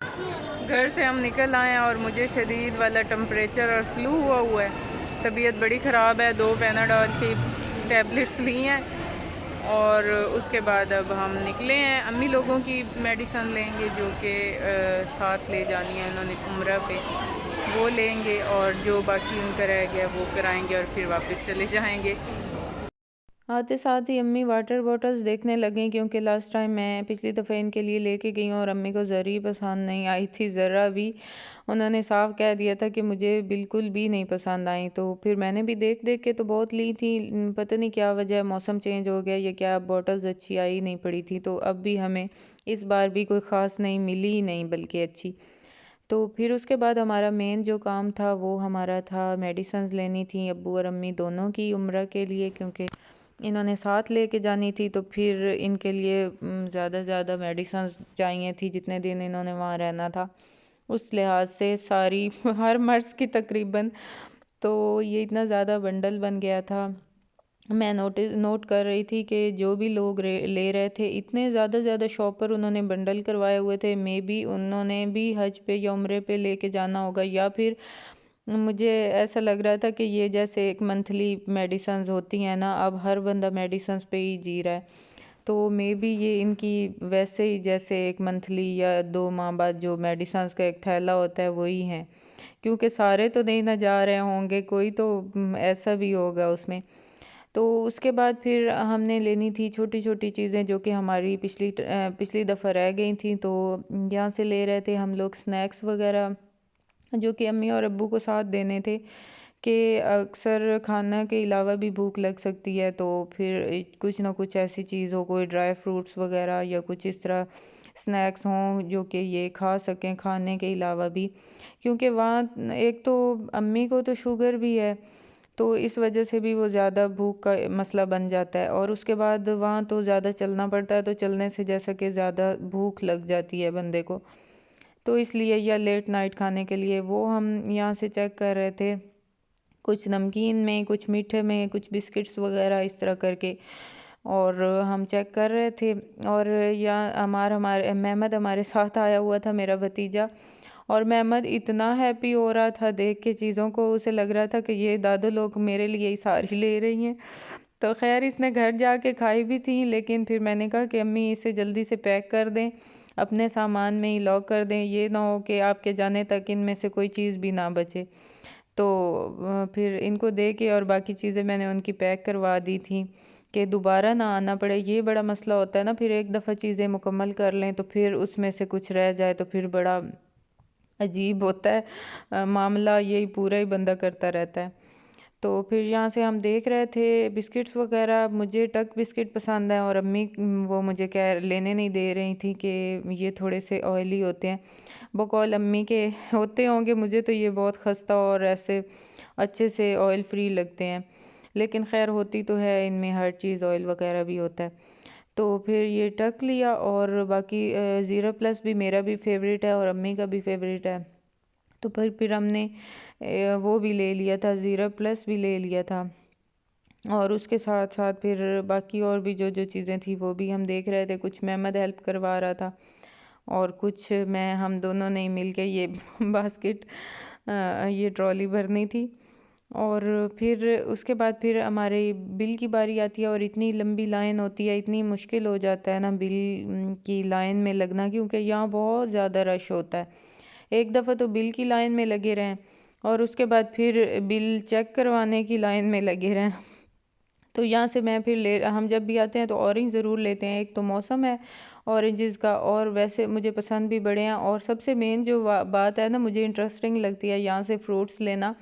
घर से हम निकल आए हैं और मुझे शदीद वाला टेम्परेचर और फ्लू हुआ है। तबीयत बड़ी ख़राब है। 2 पैनाडोल की टैबलेट्स ली हैं और उसके बाद अब हम निकले हैं। अम्मी लोगों की मेडिसन लेंगे जो कि साथ ले जानी है उन्होंने उम्रा पे, वो लेंगे और जो बाकी उनका रह गया वो कराएंगे और फिर वापस चले जाएंगे। आते साथ ही अम्मी वाटर बॉटल्स देखने लगें क्योंकि लास्ट टाइम मैं पिछली दफ़ा इनके लिए लेके गई हूँ और अम्मी को ज़रा ही पसंद नहीं आई थी, ज़रा भी। उन्होंने साफ कह दिया था कि मुझे बिल्कुल भी नहीं पसंद आई। तो फिर मैंने भी देख देख के तो बहुत ली थी, पता नहीं क्या वजह, मौसम चेंज हो गया या क्या, बॉटल्स अच्छी आई नहीं पड़ी थी। तो अब भी हमें इस बार भी कोई ख़ास नहीं मिली ही नहीं, बल्कि अच्छी। तो फिर उसके बाद हमारा मेन जो काम था वो हमारा था मेडिसन्स लेनी थी अब्बू और अम्मी दोनों की उम्र के लिए, क्योंकि इन्होंने साथ लेके जानी थी। तो फिर इनके लिए ज़्यादा से ज़्यादा मेडिसन्स चाहिए थी जितने दिन इन्होंने वहाँ रहना था। उस लिहाज से सारी हर मर्ज़ की तकरीबन, तो ये इतना ज़्यादा बंडल बन गया था। मैं नोट कर रही थी कि जो भी लोग ले रहे थे इतने ज़्यादा शॉपर उन्होंने बंडल करवाए हुए थे। मे बी उन्होंने भी हज पे या उम्रे पे लेके जाना होगा, या फिर मुझे ऐसा लग रहा था कि ये जैसे एक मंथली मेडिसन्स होती हैं ना, अब हर बंदा मेडिसन्स पे ही जी रहा है। तो मे बी ये इनकी वैसे ही जैसे एक मंथली या 2 माह बाद जो मेडिसन्स का एक थैला होता है वही है, क्योंकि सारे तो नहीं ना जा रहे होंगे, कोई तो ऐसा भी होगा उसमें। तो उसके बाद फिर हमने लेनी थी छोटी छोटी चीज़ें जो कि हमारी पिछली दफ़ा रह गई थी। तो यहाँ से ले रहे थे हम लोग स्नैक्स वगैरह जो कि अम्मी और अब्बू को साथ देने थे, कि अक्सर खाना के अलावा भी भूख लग सकती है। तो फिर कुछ ना कुछ ऐसी चीज़ हो, कोई ड्राई फ्रूट्स वगैरह या कुछ इस तरह स्नैक्स हों जो कि ये खा सकें खाने के अलावा भी, क्योंकि वहाँ एक तो अम्मी को तो शुगर भी है, तो इस वजह से भी वो ज़्यादा भूख का मसला बन जाता है। और उसके बाद वहाँ तो ज़्यादा चलना पड़ता है, तो चलने से जैसा कि ज़्यादा भूख लग जाती है बंदे को। तो इसलिए या लेट नाइट खाने के लिए वो हम यहाँ से चेक कर रहे थे, कुछ नमकीन में, कुछ मीठे में, कुछ बिस्किट्स वगैरह इस तरह करके, और हम चेक कर रहे थे। और यहाँ हमारे महमद हमारे साथ आया हुआ था, मेरा भतीजा। और महमद इतना हैप्पी हो रहा था देख के चीज़ों को, उसे लग रहा था कि ये दादू लोग मेरे लिए ही सारी ले रही हैं। तो खैर इसने घर जाके खाई भी थी, लेकिन फिर मैंने कहा कि अम्मी इसे जल्दी से पैक कर दें, अपने सामान में ही लॉक कर दें, ये ना हो कि आपके जाने तक इनमें से कोई चीज़ भी ना बचे। तो फिर इनको दे के और बाकी चीज़ें मैंने उनकी पैक करवा दी थी कि दोबारा ना आना पड़े। ये बड़ा मसला होता है ना, फिर एक दफ़ा चीज़ें मुकम्मल कर लें तो फिर उसमें से कुछ रह जाए तो फिर बड़ा अजीब होता है। मामला यही पूरा ही बंदा करता रहता है। तो फिर यहाँ से हम देख रहे थे बिस्किट्स वगैरह, मुझे टक बिस्किट पसंद है और अम्मी वो मुझे कह लेने नहीं दे रही थी कि ये थोड़े से ऑयली होते हैं। बकौल अम्मी के होते होंगे, मुझे तो ये बहुत खस्ता और ऐसे अच्छे से ऑयल फ्री लगते हैं, लेकिन खैर होती तो है इनमें हर चीज़, ऑयल वगैरह भी होता है। तो फिर ये टक लिया, और बाकी ज़ीरो प्लस भी मेरा भी फेवरेट है और अम्मी का भी फेवरेट है। तो फिर हमने वो भी ले लिया था, ज़ीरो प्लस भी ले लिया था। और उसके साथ साथ फिर बाकी और भी जो जो चीज़ें थी वो भी हम देख रहे थे। कुछ महमद हेल्प करवा रहा था और कुछ मैं, हम दोनों ने मिल के ये बास्केट, ये ट्रॉली भरनी थी। और फिर उसके बाद फिर हमारे बिल की बारी आती है और इतनी लंबी लाइन होती है, इतनी मुश्किल हो जाता है ना बिल की लाइन में लगना, क्योंकि यहाँ बहुत ज़्यादा रश होता है। एक दफ़ा तो बिल की लाइन में लगे रहें और उसके बाद फिर बिल चेक करवाने की लाइन में लगे रहें। तो यहाँ से मैं फिर ले, हम जब भी आते हैं तो ऑरेंज ज़रूर लेते हैं। एक तो मौसम है ऑरेंजेस का, और वैसे मुझे पसंद भी बड़े हैं। और सबसे मेन जो बात है ना, मुझे इंटरेस्टिंग लगती है यहाँ से फ्रूट्स लेना।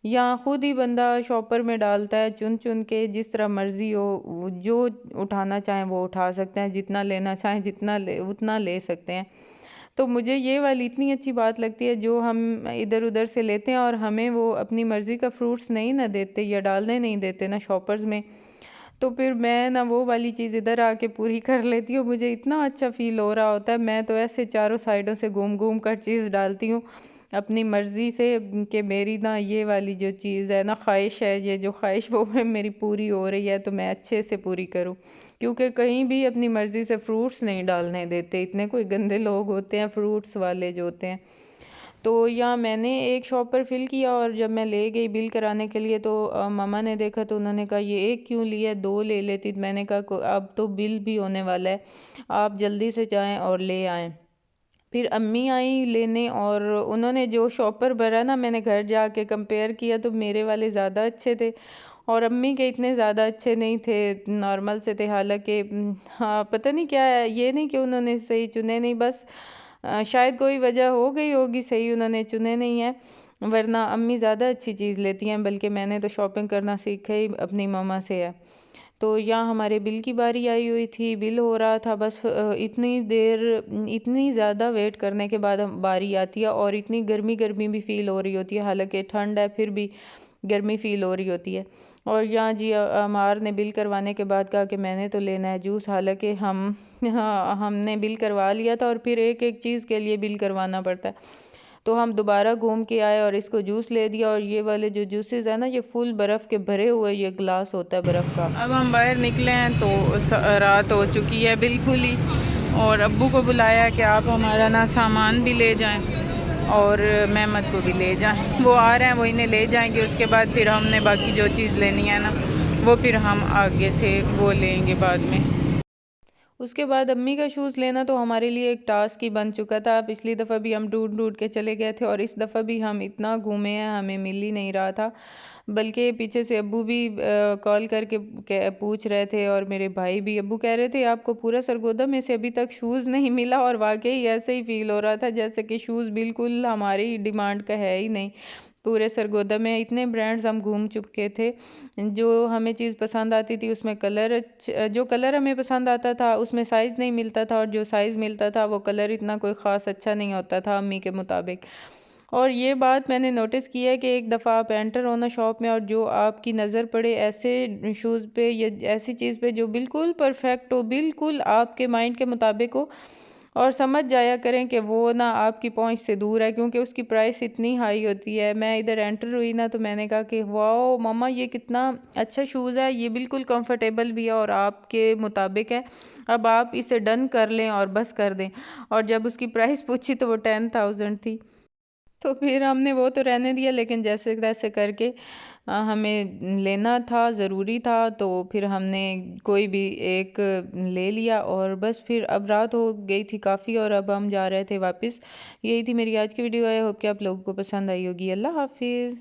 यहाँ खुद ही बंदा शॉपर में डालता है, चुन चुन के जिस तरह मर्ज़ी हो, जो उठाना चाहें वो उठा सकते हैं, जितना लेना चाहें उतना ले सकते हैं। तो मुझे ये वाली इतनी अच्छी बात लगती है, जो हम इधर उधर से लेते हैं और हमें वो अपनी मर्ज़ी का फ्रूट्स नहीं ना देते या डालने नहीं देते ना शॉपर्स में। तो फिर मैं ना वो वाली चीज़ इधर आके पूरी कर लेती हूँ, मुझे इतना अच्छा फ़ील हो रहा होता है। मैं तो ऐसे चारों साइडों से घूम घूम कर चीज़ डालती हूँ अपनी मर्ज़ी से कि मेरी ना ये वाली जो चीज़ है ना, ख्वाहिश है, ये जो ख्वाहिश वो है मेरी पूरी हो रही है, तो मैं अच्छे से पूरी करूँ। क्योंकि कहीं भी अपनी मर्ज़ी से फ्रूट्स नहीं डालने देते, इतने कोई गंदे लोग होते हैं फ्रूट्स वाले जो होते हैं। तो यहाँ मैंने एक शॉप पर फिल किया और जब मैं ले गई बिल कराने के लिए तो मामा ने देखा तो उन्होंने कहा ये एक क्यों लिया, दो ले लेती। मैंने कहा अब तो बिल भी होने वाला है, आप जल्दी से जाएं और ले आएं। फिर अम्मी आई लेने और उन्होंने जो शॉपर भरा ना, मैंने घर जाके कंपेयर किया तो मेरे वाले ज़्यादा अच्छे थे और अम्मी के इतने ज़्यादा अच्छे नहीं थे, नॉर्मल से थे। हालांकि हाँ पता नहीं क्या है, ये नहीं कि उन्होंने सही चुने नहीं, बस शायद कोई वजह हो गई होगी, सही उन्होंने चुने नहीं है, वरना अम्मी ज़्यादा अच्छी चीज़ लेती हैं। बल्कि मैंने तो शॉपिंग करना सीखा ही अपनी मम्मा से है। तो यहाँ हमारे बिल की बारी आई हुई थी, बिल हो रहा था, बस इतनी देर, इतनी ज़्यादा वेट करने के बाद हम बारी आती है और इतनी गर्मी गर्मी भी फील हो रही होती है। हालांकि ठंड है फिर भी गर्मी फील हो रही होती है। और यहाँ जी अमार ने बिल करवाने के बाद कहा कि मैंने तो लेना है जूस। हालांकि हम हाँ हमने बिल करवा लिया था और फिर एक एक चीज़ के लिए बिल करवाना पड़ता है। तो हम दोबारा घूम के आए और इसको जूस ले दिया। और ये वाले जो जूसेस है ना, ये फुल बर्फ़ के भरे हुए ये ग्लास होता है बर्फ़ का। अब हम बाहर निकले हैं तो रात हो चुकी है बिल्कुल ही, और अब्बू को बुलाया कि आप हमारा ना सामान भी ले जाएं और मेहमद को भी ले जाएं। वो आ रहे हैं, वो इन्हें ले जाएंगे, उसके बाद फिर हमने बाकी जो चीज़ लेनी है ना वो फिर हम आगे से वो लेंगे बाद में। उसके बाद अम्मी का शूज़ लेना तो हमारे लिए एक टास्क ही बन चुका था। पिछली दफ़ा भी हम ढूंढ ढूंढ के चले गए थे और इस दफ़ा भी हम इतना घूमे हैं, हमें मिल ही नहीं रहा था। बल्कि पीछे से अब्बू भी कॉल करके पूछ रहे थे और मेरे भाई भी। अब्बू कह रहे थे आपको पूरा सरगोदा में से अभी तक शूज़ नहीं मिला, और वाकई ऐसे ही फ़ील हो रहा था जैसे कि शूज़ बिल्कुल हमारी डिमांड का है ही नहीं। पूरे सरगोदा में इतने ब्रांड्स हम घूम चुके थे, जो हमें चीज़ पसंद आती थी उसमें कलर जो कलर हमें पसंद आता था उसमें साइज़ नहीं मिलता था, और जो साइज़ मिलता था वो कलर इतना कोई ख़ास अच्छा नहीं होता था अम्मी के मुताबिक। और ये बात मैंने नोटिस की है कि एक दफ़ा आप एंटर हो ना शॉप में और जो आपकी नज़र पड़े ऐसे शूज़ पे या ऐसी चीज़ पे जो बिल्कुल परफेक्ट हो, बिल्कुल आपके माइंड के मुताबिक हो, और समझ जाया करें कि वो ना आपकी पहुंच से दूर है, क्योंकि उसकी प्राइस इतनी हाई होती है। मैं इधर एंटर हुई ना तो मैंने कहा कि वाओ मम्मा ये कितना अच्छा शूज़ है, ये बिल्कुल कंफर्टेबल भी है और आपके मुताबिक है, अब आप इसे डन कर लें और बस कर दें। और जब उसकी प्राइस पूछी तो वो 10,000 थी। तो फिर हमने वो तो रहने दिया, लेकिन जैसे तैसे करके हमें लेना था, ज़रूरी था, तो फिर हमने कोई भी एक ले लिया और बस। फिर अब रात हो गई थी काफ़ी और अब हम जा रहे थे वापस। यही थी मेरी आज की वीडियो। आई होप कि आप लोगों को पसंद आई होगी। अल्लाह हाफिज़।